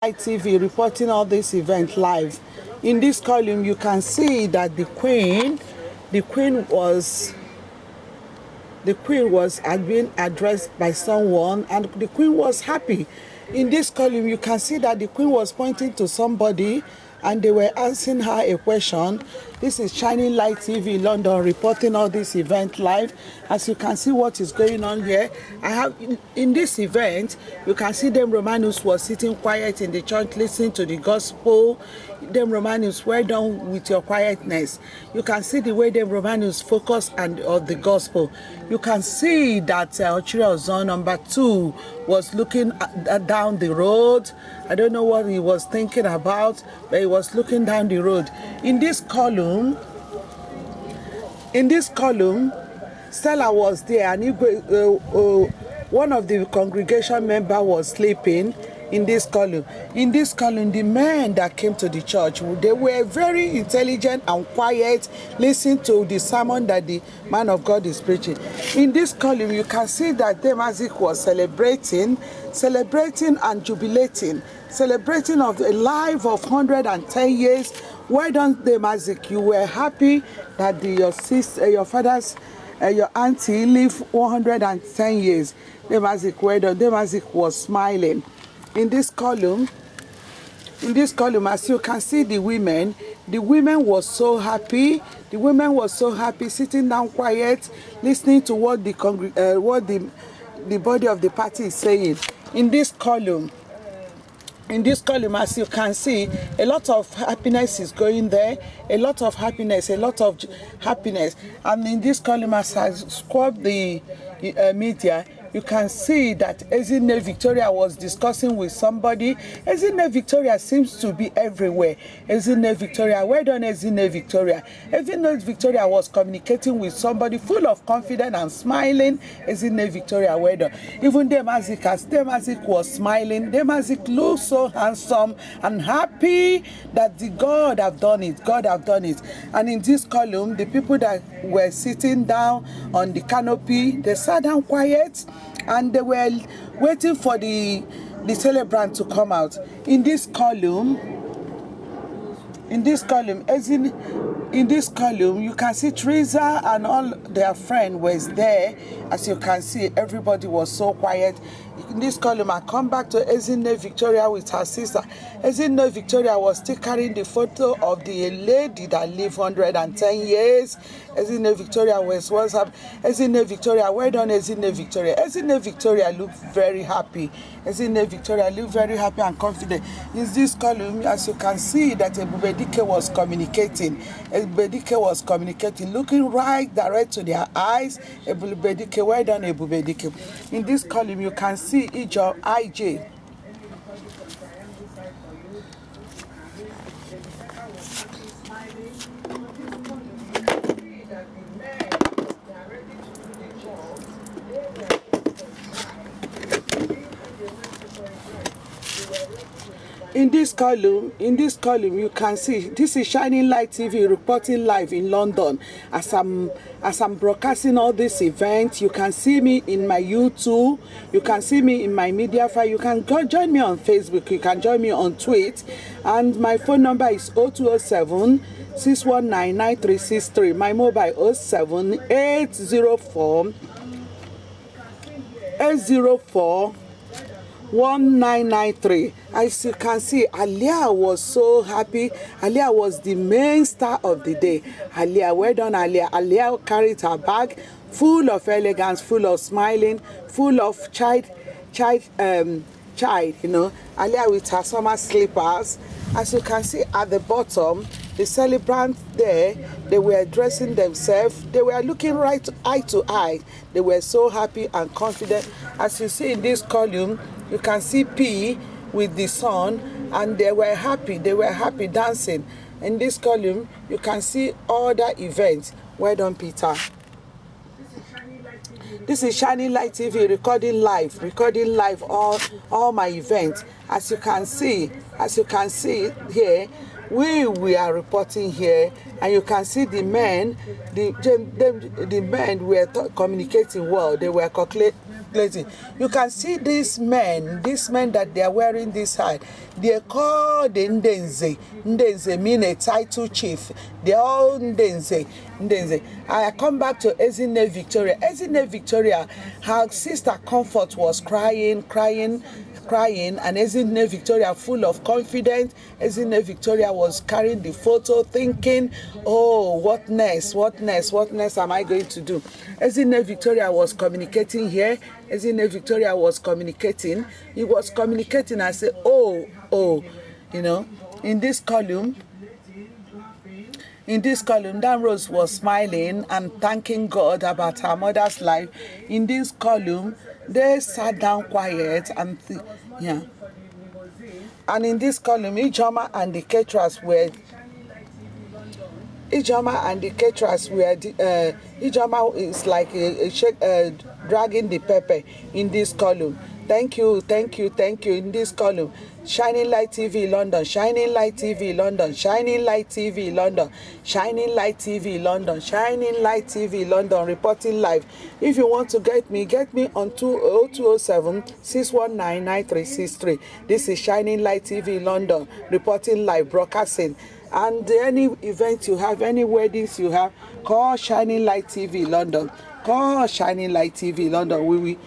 TV reporting all this event live. In this column, you can see that the queen was being addressed by someone, and the queen was happy. In this column, you can see that the queen was pointing to somebody, and they were asking her a question. This is Shining Light TV London reporting all this event live. As you can see what is going on here, I have in this event, you can see them Romanus was sitting quiet in the church listening to the gospel. Them Romanus, well done with your quietness. You can see the way them Romanus focus on the gospel. You can see that Ochiri Ozon number 2 was looking down the road. I don't know what he was thinking about, but he was looking down the road. In this column, Stella was there, and one of the congregation member was sleeping. In this column, the men that came to the church, they were very intelligent and quiet, listening to the sermon that the man of God is preaching. In this column, you can see that Demazik was celebrating and jubilating, celebrating of a life of 110 years. Well done, Demazik. You were happy that your sister, your father's, your auntie lived 110 years. Demazik, well done. Demazik was smiling. In this column, as you can see, the women were so happy. The women were so happy, sitting down quiet, listening to what the body of the party is saying. In this column, as you can see, a lot of happiness is going there. A lot of happiness. And in this column, as I scrub the media, you can see that Ezinne Victoria was discussing with somebody. Ezinne Victoria seems to be everywhere. Ezinne Victoria, well done, Ezinne Victoria. Ezinne Victoria was communicating with somebody full of confidence and smiling. Ezinne Victoria, well done. Even Demazik, as Demazik was smiling, Demazik looked so handsome and happy that God have done it. God have done it. And in this column, the people that were sitting down on the canopy, they sat down quiet, and they were waiting for the celebrant to come out. In this column, you can see Teresa and all their friends was there. As you can see, everybody was so quiet. In this column, I come back to Ezinne Victoria with her sister. Ezinne Victoria was still carrying the photo of the lady that lived 110 years. Ezinne Victoria was up. Ezinne Victoria, well done, Ezinne Victoria. Ezinne Victoria looked very happy. Ezinne Victoria looked very happy and confident. In this column, as you can see, that Ebubedike was communicating. Ebubedike was communicating, looking right direct to their eyes. Ebubedike, well done, Ebubedike. In this column, you can see Ijo IJ. In this column, you can see this is Shining Light TV reporting live in London. As I'm broadcasting all these events, you can see me in my YouTube, you can see me in my media file, you can join me on Facebook, you can join me on Twitter, and my phone number is 0207 619 9363. My mobile 07 804 1993. As you can see, Alia was so happy. Alia was the main star of the day. Alia, well done, Alia. Alia carried her bag full of elegance, full of smiling, full of child, Alia with her summer slippers. As you can see at the bottom, the celebrants there, they were dressing themselves. They were looking right eye to eye. They were so happy and confident. As you see in this column, you can see P with the son, and they were happy dancing. In this column, you can see other events. Well done, Peter. This is Shining Light TV recording live all my events. As you can see here, we are reporting here, and you can see the men, the men were communicating well. They were circulating. You can see these men that they are wearing this hat. They are called the Ndenze. Ndenze mean a title chief. They are all Ndenze. Ndenze. I come back to Ezine Victoria. Ezine Victoria, her sister Comfort was crying, and Ezine Victoria, full of confidence, Ezine Victoria was carrying the photo, thinking, oh, what next am I going to do? Ezine Victoria was communicating here. Ezine Victoria was communicating. He was communicating and said, oh, you know, in this column, Dan Rose was smiling and thanking God about her mother's life. In this column, they sat down quiet and and in this column, Ijoma and the caterers were Ijoma is like a dragging the pepper in this column. Thank you in this column. Shining Light TV London, Shining Light TV London, Shining Light TV London, Shining Light TV London, Shining Light TV London, reporting live. If you want to get me on 0207 619 9363. This is Shining Light TV London, reporting live, broadcasting. And any event you have, any weddings you have, call Shining Light TV London. Call Shining Light TV London.